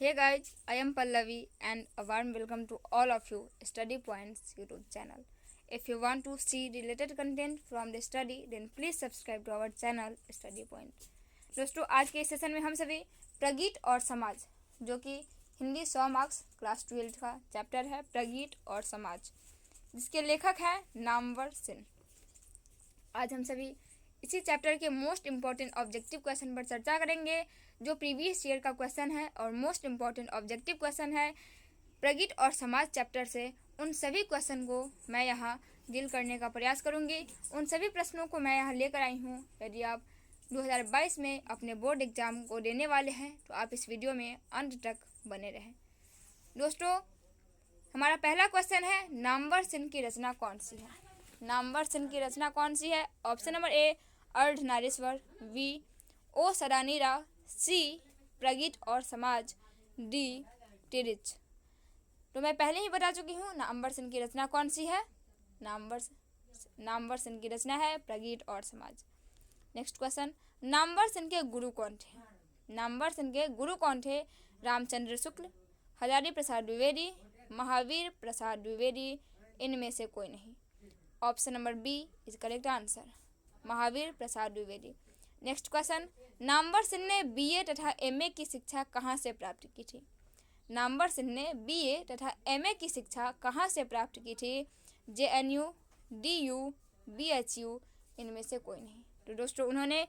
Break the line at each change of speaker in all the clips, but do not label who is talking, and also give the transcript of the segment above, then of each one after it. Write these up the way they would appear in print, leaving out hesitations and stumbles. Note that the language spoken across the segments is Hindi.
Hey guys, I am Pallavi and a warm welcome to all of you Study Points YouTube channel. If you want to see related content from the study, then please subscribe to our channel Study Point. दोस्तों आज के इस सेशन में हम सभी प्रगीत और समाज जो कि हिंदी 100 मार्क्स क्लास 12 का चैप्टर है प्रगीत और समाज, जिसके लेखक हैं नामवर सिंह। आज हम सभी इसी चैप्टर के मोस्ट इम्पॉर्टेंट ऑब्जेक्टिव क्वेश्चन पर चर्चा करेंगे, जो प्रीवियस ईयर का क्वेश्चन है और मोस्ट इम्पॉर्टेंट ऑब्जेक्टिव क्वेश्चन है प्रगीत और समाज चैप्टर से। उन सभी क्वेश्चन को मैं यहाँ डील करने का प्रयास करूँगी। उन सभी प्रश्नों को मैं यहाँ लेकर आई हूँ। यदि आप 2022 में अपने बोर्ड एग्जाम को देने वाले हैं तो आप इस वीडियो में अंत तक बने रहें। दोस्तों, हमारा पहला क्वेश्चन है नामवर सिंह की रचना कौन सी है। नामवर सिंह की रचना कौन सी है? Option number A Ardhanarishwar, B ओ सरानीरा, सी प्रगीत और समाज, डी टिरिच। तो मैं पहले ही बता चुकी हूँ नामवर सिंह की रचना कौन सी है। नामवर सिंह की रचना है प्रगीत और समाज। नेक्स्ट क्वेश्चन, नामवर सिंह के गुरु कौन थे? नामवर सिंह के गुरु कौन थे? रामचंद्र शुक्ल, हजारी प्रसाद द्विवेदी, महावीर प्रसाद द्विवेदी, इनमें से कोई नहीं। Option number B is correct answer, Mahavir Prasad Dwivedi. Next question, Namvar Singh ने बीए तथा एमए की शिक्षा कहाँ से प्राप्त की थी? नामवर सिंह ने बीए तथा एमए की शिक्षा कहाँ से प्राप्त की थी? जेएनयू, डीयू, बीएचयू, इनमें से कोई नहीं। तो दोस्तों उन्होंने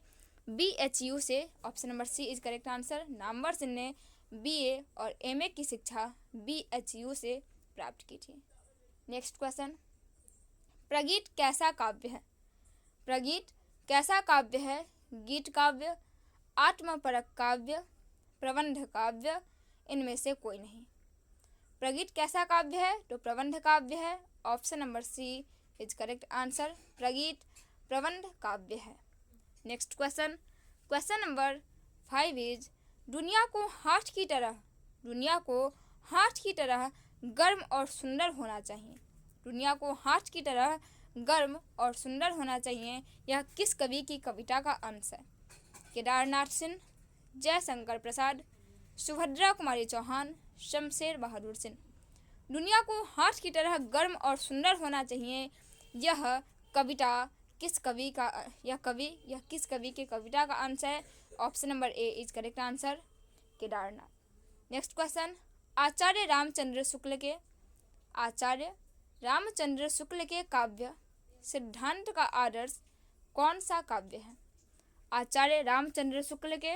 बीएचयू से, option number C is correct answer, Namvar Singh ने बीए और एमए की शिक्षा बीएचयू से प्राप्त की थी। नेक्स्ट क्वेश्चन, प्रगीत कैसा काव्य है? प्रगीत कैसा काव्य है? गीत काव्य, आत्मपरक काव्य, प्रबंध काव्य, इनमें से कोई नहीं। प्रगीत कैसा काव्य है? तो प्रबंध काव्य है। Option number C is correct answer, प्रगीत प्रबंध काव्य है। Next question, question number 5 is दुनिया को हाथ की तरह गर्म और सुंदर होना चाहिए। दुनिया को हाथ की तरह गर्म और सुंदर होना चाहिए, यह किस कवि की कविता का अंश है? केदारनाथ सिंह, जयशंकर प्रसाद, सुभद्रा कुमारी चौहान, शमशेर बहादुर सिंह। दुनिया को हाथ की तरह गर्म और सुंदर होना चाहिए, यह कविता किस कवि की कविता का अंश है? Option number A is correct answer, Kedarnath. Next question, Acharya Ramchandra Shukla के काव्य सिद्धांत का आदर्श कौन सा काव्य है? आचार्य रामचंद्र शुक्ल के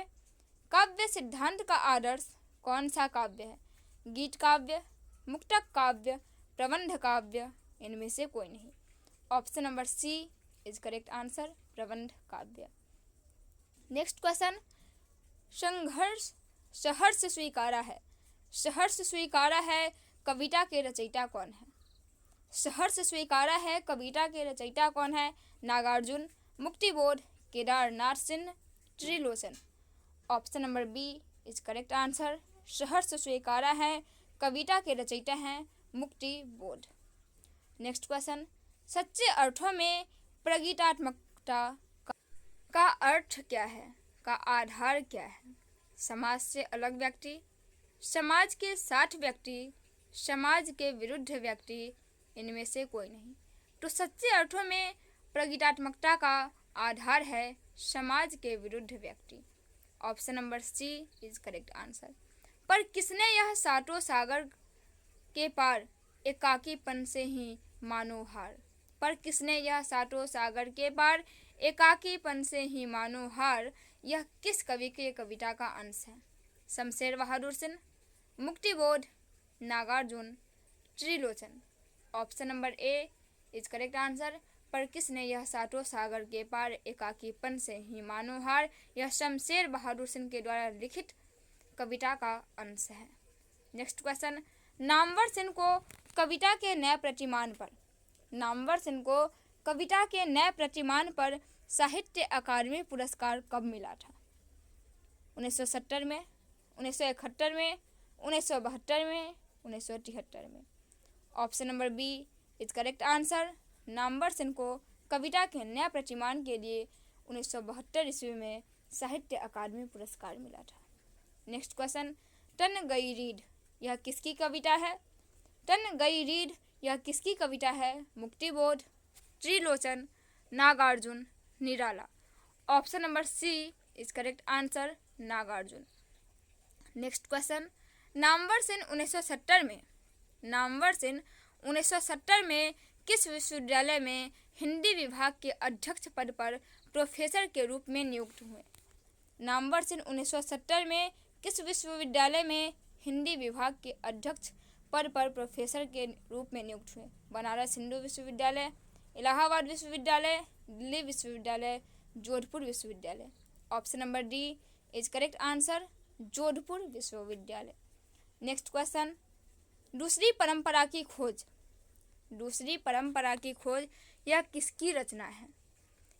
काव्य सिद्धांत का आदर्श कौन सा काव्य है? गीत काव्य, मुक्तक काव्य, प्रबंध काव्य, इनमें से कोई नहीं। Option number C is correct answer, प्रबंध काव्य। नेक्स्ट क्वेश्चन, सहर्ष स्वीकारा है कविता के रचयिता कौन है? सहर्ष स्वीकारा है कविता के रचयिता कौन है? Nagarjun, Muktibodh, Kedarnath Singh, Trilochan. Option number B is correct answer, सहर्ष स्वीकारा है कविता के रचयिता हैं मुक्तिबोध। नेक्स्ट क्वेश्चन, सच्चे अर्थों में प्रगीतात्मकता का अर्थ क्या है? का आधार क्या है? समाज से अलग व्यक्ति, समाज के साथ व्यक्ति, समाज के विरुद्ध व्यक्ति, इनमें से कोई नहीं। तो सच्चे अर्थों में प्रगीतात्मकता का आधार है समाज के विरुद्ध व्यक्ति। Option number C is correct answer. पर किसने यह सातों सागर के पार एकाकीपन से ही मानो हार? पर किसने यह सातों सागर के पार एकाकीपन से ही मानो हार, यह किस कवि के कविता का अंश है? Shamsher Bahadur Singh, Muktibodh, Nagarjun, Trilochan. Option number A is correct answer, पर किसने यह सातों सागर के पार एकाकीपन से ही मानो हार, यह शमशेर बहादुर सिंह के द्वारा लिखित कविता का अंश है। नेक्स्ट क्वेश्चन, नामवर सिंह को कविता के नए प्रतिमान पर साहित्य अकादमी पुरस्कार कब मिला था? 1970 में, 1971 में, 1972 में, 1973 में। Option number B is correct answer, Namvar Singh को कविता के नया प्रतिमान के लिए 1972 ईस्वी में साहित्य अकादमी पुरस्कार मिला था। नेक्स्ट क्वेश्चन, टन गई रीढ़, यह किसकी कविता है? टन गई रीढ़, यह किसकी कविता है? Muktibodh, Trilochan, Nagarjun, Nirala. Option number C is correct answer, Nagarjun. Next question, Namvar Sen 1970 में किस विश्वविद्यालय में हिंदी विभाग के अध्यक्ष पद पर प्रोफेसर के रूप में नियुक्त हुए? नामवर सेन 1970 में किस विश्वविद्यालय में हिंदी विभाग के अध्यक्ष पद पर प्रोफेसर के रूप में नियुक्त हुए? बनारस हिंदू विश्वविद्यालय, इलाहाबाद विश्वविद्यालय, दिल्ली विश्वविद्यालय, जोधपुर विश्वविद्यालय। Option number D is correct answer, Jodhpur विश्वविद्यालय। नेक्स्ट क्वेश्चन, दूसरी परंपरा की खोज यह किसकी रचना है?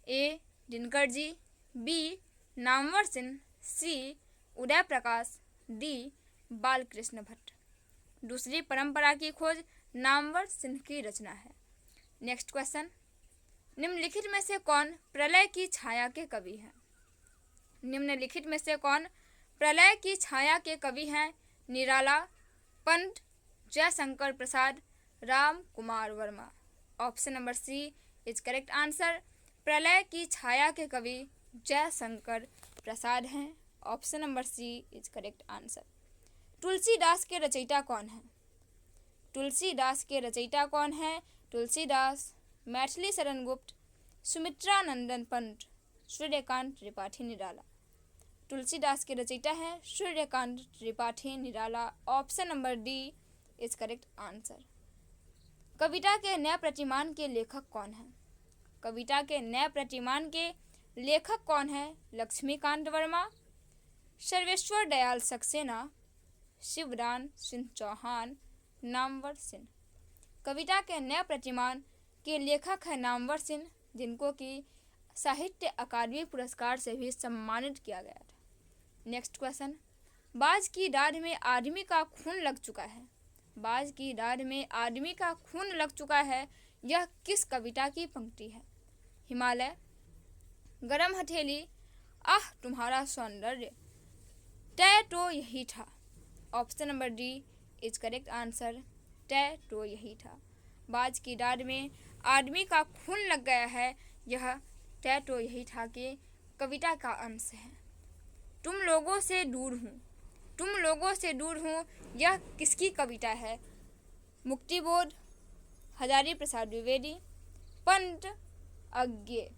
ए दिनकर जी, बी नामवर सेन, सी उदय प्रकाश, डी बालकृष्ण भट्ट। दूसरी परंपरा की खोज नामवर सेन की रचना है। नेक्स्ट क्वेश्चन, निम्नलिखित में से कौन प्रलय की छाया के कवि हैं? निम्नलिखित में से कौन प्रलय की छाया के कवि हैं? Nirala, Pant, Jaishankar Prasad, Ram Kumar Verma. Option number C is correct answer, प्रलय की छाया के कवि जयशंकर प्रसाद हैं। Option number C is correct answer. Tulsidas के रचयिता कौन हैं? तुलसीदास, मैथिली शरण गुप्त, सुमित्रा नंदन पंत, सूर्यकांत त्रिपाठी निराला। तुलसीदास के रचयिता हैं Suryakant Tripathi Nirala. Option number D is correct answer. कविता के नए प्रतिमान के लेखक कौन है? लक्ष्मीकांत वर्मा, सर्वेश्वर दयाल सक्सेना, शिवराम सिंह चौहान, नामवर सेन। कविता के नए प्रतिमान के लेखक है नामवर सेन, जिनको कि साहित्य अकादमी पुरस्कार से भी सम्मानित किया गया था। नेक्स्ट क्वेश्चन, बाज की दाढ़ में आदमी का खून लग चुका है, यह किस कविता की पंक्ति है? हिमालय, गरम हथेली, आह तुम्हारा सौंदर्य, तय तो यही था। Option number D is correct answer, तय तो यही था। बाज की दाढ़ में आदमी का खून लग गया है, यह तय तो यही था कि कविता का अंश है। तुम लोगों से दूर हूँ, यह किसकी कविता है? Muktibodh, Hazari Prasad Dwivedi, Pant, Agyeya.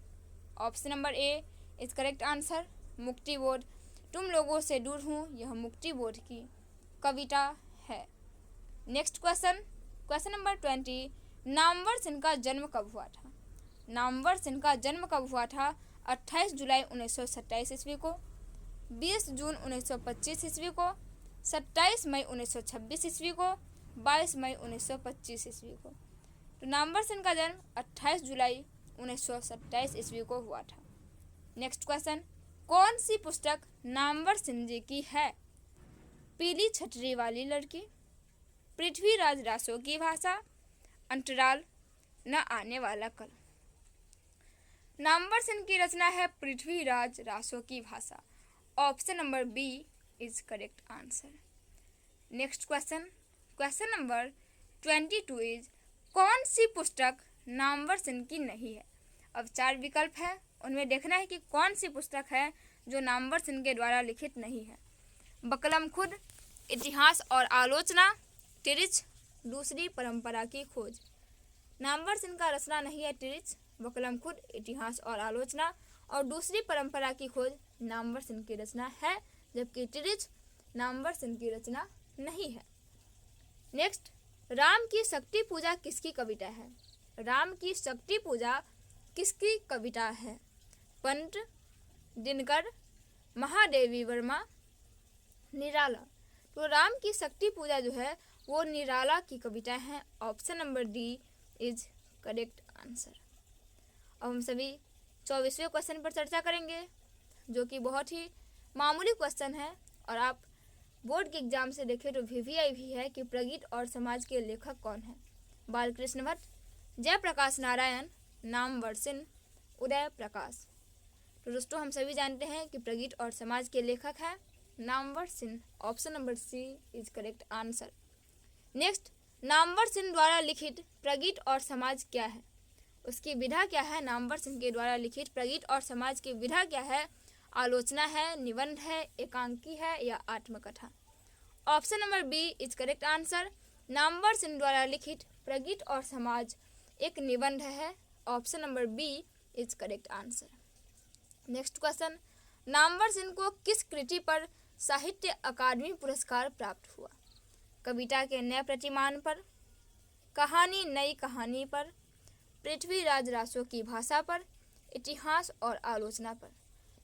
Option number A is correct answer, Muktibodh. तुम लोगों से दूर हूँ, यह मुक्तिबोध की कविता है। Next question number 20, Namvar Sen का जन्म कब हुआ था? 28 जुलाई 1927 ईस्वी को, 20 जून 1925 ईस्वी को, 27 मई 1926 ईस्वी को, 22 मई 1925 ईस्वी को। तो नामवर सेन का जन्म 28 जुलाई 1927 ईस्वी को हुआ था। नेक्स्ट क्वेश्चन, कौन सी पुस्तक नामवर सेन जी की है? पीली छतरी वाली लड़की, पृथ्वीराज रासो की भाषा, अंतराल, न आने वाला कल। नामवर सेन की रचना है पृथ्वीराज रासो की भाषा। Option number B is correct answer. Next question number 22 is, कौन सी पुस्तक नामवर सेन की नहीं है? अब 4 विकल्प है, उनमें देखना है कि कौन सी पुस्तक है जो नामवर सेन के द्वारा लिखित नहीं है। बकलम खुद, इतिहास और आलोचना, तिरिच, दूसरी परंपरा की खोज। नामवर सेन का रचना नहीं है तिरिच, बकलम खुद, इतिहास और आलोचना, और दूसरी परंपरा की खोज नामवर सेन की रचना है, जबकि तिरिच नामवर सेन की रचना नहीं है। नेक्स्ट, राम की शक्ति पूजा किसकी कविता है? राम की शक्ति पूजा किसकी कविता है? पंत, दिनकर, महादेवी वर्मा, निराला। तो राम की शक्ति पूजा जो है वो निराला की कविता है। Option number D is correct answer. अब हम सभी 24वें क्वेश्चन पर चर्चा करेंगे, जो कि बहुत ही मामूली क्वेश्चन है, और आप बोर्ड के एग्जाम से देखें तो VVI भी है कि प्रगीत और समाज के लेखक कौन हैं? बालकृष्ण भट्ट, जयप्रकाश नारायण, नामवर सेन, उदय प्रकाश। तो दोस्तों हम सभी जानते हैं कि प्रगीत और समाज के लेखक हैं Namvar Singh, option number C is correct answer. Next, Namvar Singh द्वारा लिखित प्रगीत और समाज क्या है? उसकी विधा क्या है? नामवर चिन्ह के द्वारा लिखित प्रगीत और समाज की विधा क्या है? आलोचना है, निबंध है, एकांकी है या आत्मकथा? Option number B is correct answer. Namvar Singh द्वारा लिखित प्रगीत और समाज एक निबंध है। Option number B is correct answer. Next question, Namvar Singh को किस कृति पर साहित्य अकादमी पुरस्कार प्राप्त हुआ? कविता के नए प्रतिमान पर, कहानी नई कहानी पर, पृथ्वीराज रासो की भाषा पर, इतिहास और आलोचना पर?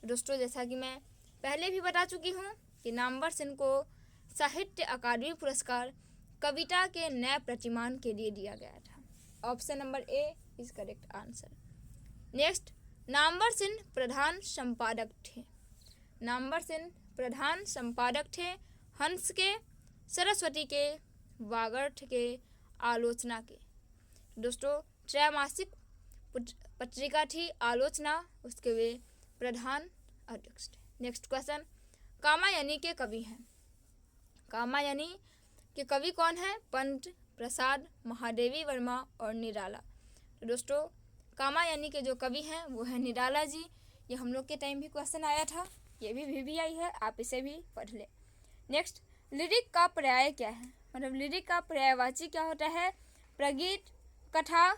दोस्तों, जैसा कि मैं पहले भी बता चुकी हूँ कि नामवर चिन्ह को साहित्य अकादमी पुरस्कार कविता के नए प्रतिमान के लिए दिया गया था। Option number A is correct answer. Next, Namvar चिन्ह प्रधान संपादक थे। नामवर चिन्ह प्रधान संपादक थे हंस के, सरस्वती के, वागर्थ के, आलोचना के। दोस्तों, त्रैमासिक पत्रिका थी आलोचना, उसके वे प्रधान अध्यक्ष थे। नेक्स्ट क्वेश्चन, कामायनी के कवि हैं। कामायनी के कवि कौन है? पंत, प्रसाद, महादेवी वर्मा और निराला। तो दोस्तों, कामायनी के जो कवि हैं वो है निराला जी। ये हम लोग के टाइम भी क्वेश्चन आया था, ये भी आई है, आप इसे भी पढ़ लें। नेक्स्ट, लिरिक का पर्याय क्या है? मतलब लिरिक का पर्यायवाची क्या होता है? प्रगीत, कथा,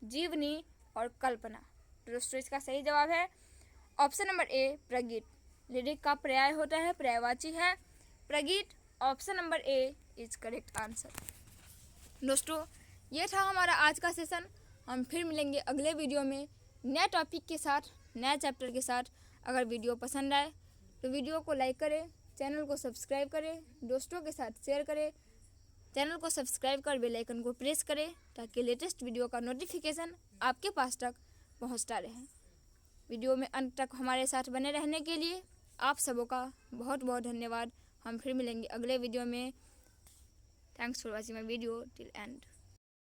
जीवनी और कल्पना। तो दोस्तों, इसका सही जवाब है ऑप्शन नंबर ए प्रगीत। लिरिक का पर्याय होता है, पर्यायवाची है प्रगीत। Option number A is correct answer. दोस्तों, ये था हमारा आज का सेशन। हम फिर मिलेंगे अगले वीडियो में नए टॉपिक के साथ, नए चैप्टर के साथ। अगर वीडियो पसंद आए तो वीडियो को लाइक करें, चैनल को सब्सक्राइब करें, दोस्तों के साथ शेयर करें। चैनल को सब्सक्राइब कर बेल आइकन को प्रेस करें ताकि लेटेस्ट वीडियो का नोटिफिकेशन आपके पास तक पहुंचता रहे। वीडियो में अंत तक हमारे साथ बने रहने के लिए आप सबों का बहुत बहुत धन्यवाद। हम फिर मिलेंगे अगले वीडियो में। Thanks for watching my video till and.